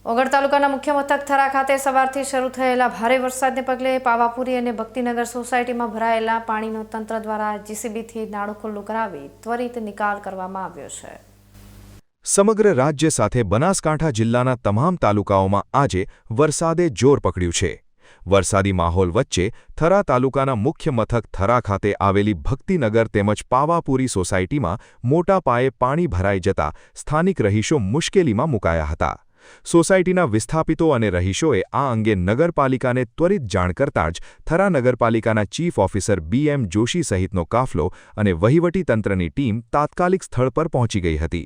ઓગળ તાલુકાના મુખ્ય મથક થરા ખાતે સવારથી શરૂ થયેલા ભારે વરસાદને પગલે પાવાપુરી અને ભક્તિનગર સોસાયટીમાં ભરાયેલા પાણીનો તંત્ર દ્વારા જીસીબીથી નાળું ખુલ્લું કરાવી ત્વરિત નિકાલ કરવામાં આવ્યો છે। સમગ્ર રાજ્ય સાથે બનાસકાંઠા જિલ્લાના તમામ તાલુકાઓમાં આજે વરસાદે જોર પકડ્યું છે। વરસાદી માહોલ વચ્ચે થરા તાલુકાના મુખ્ય મથક થરા ખાતે આવેલી ભક્તિનગર તેમજ પાવાપુરી સોસાયટીમાં મોટા પાયે પાણી ભરાઈ જતા સ્થાનિક રહીશો મુશ્કેલીમાં મુકાયા હતા। સોસાયટીના વિસ્થાપિતો અને રહીશોએ આ અંગે નગરપાલિકાને ત્વરિત જાણ કરતાં જ થરા નગરપાલિકાના ચીફ ઓફિસર BM જોશી સહિતનો કાફલો અને વહીવટીતંત્રની ટીમ તાત્કાલિક સ્થળ પર પહોંચી ગઈ હતી।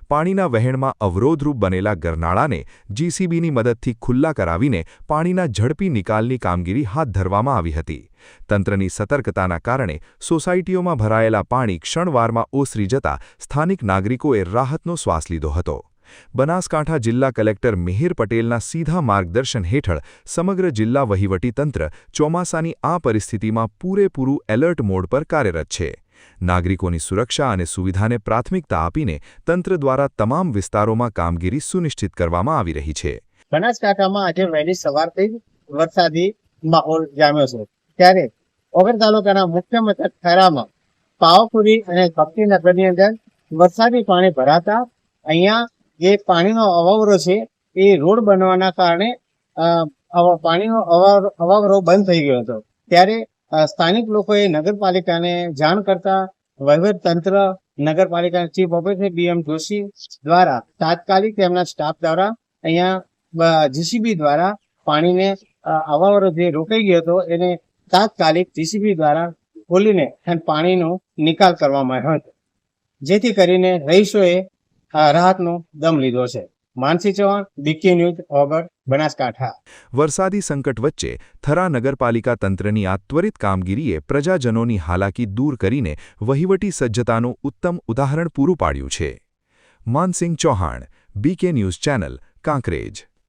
પાણીના વહેણમાં અવરોધરૂપ બનેલા ગરનાળાને જીસીબીની મદદથી ખુલ્લા કરાવીને પાણીના ઝડપી નિકાલની કામગીરી હાથ ધરવામાં આવી હતી। તંત્રની સતર્કતાના કારણે સોસાયટીઓમાં ભરાયેલા પાણી ક્ષણવારમાં ઓસરી જતા સ્થાનિક નાગરિકોએ રાહતનો શ્વાસ લીધો હતો। બનાસકાંઠા જિલ્લા કલેક્ટર મિહિર પટેલના સીધા માર્ગદર્શન હેઠળ સમગ્ર જિલ્લા વહીવટીતંત્ર ચોમાસાની આ પરિસ્થિતિમાં પૂરેપૂરું એલર્ટ મોડ પર કાર્યરત છે। નાગરિકોની સુરક્ષા અને સુવિધાને પ્રાથમિકતા આપીને તંત્ર દ્વારા તમામ વિસ્તારોમાં કામગીરી સુનિશ્ચિત કરવામાં આવી રહી છે। બનાસકાંઠામાં આજે વહેલી સવારથી વરસાદી માહોલ જામ્યો છે, ત્યારે ઓગળ તાલુકાના મુખ્ય મથક થરામાં પાવાપુરી અને ભક્તિનગરની અંદર વરસાદી પાણી ભરાતા અહીંયા જે પાણીનો અવાવરો છે એ રોડ બનવાના કારણે પાણીનો અવાવરો બંધ થઈ ગયો હતો। ત્યારે સ્થાનિક લોકોએ નગરપાલિકાને જાણ કરતા વહીવટીતંત્ર નગરપાલિકાના ચીફ ઓફિસર BM જોશી દ્વારા તાત્કાલિક તેમના સ્ટાફ દ્વારા અહીંયા જીસીબી દ્વારા પાણીને અવાવરો જે રોકાઈ ગયો હતો એને તાત્કાલિક જીસીબી દ્વારા ખોલીને પાણીનો નિકાલ કરવામાં આવ્યો હતો, જેથી કરીને રહીશોએ રાહતનો દમ લીધો છે। માનસી ચૌહાણ, BK ન્યૂઝ, ઓગળ, બનાસકાંઠા। વરસાદી સંકટ વચ્ચે થરા નગરપાલિકા તંત્રની આ ત્વરિત કામગીરીએ પ્રજાજનોની હાલાકી દૂર કરીને વહીવટી સજ્જતાનું ઉત્તમ ઉદાહરણ પૂરું પાડ્યું છે। Mansingh Chauhan, BK news channel, Kankrej.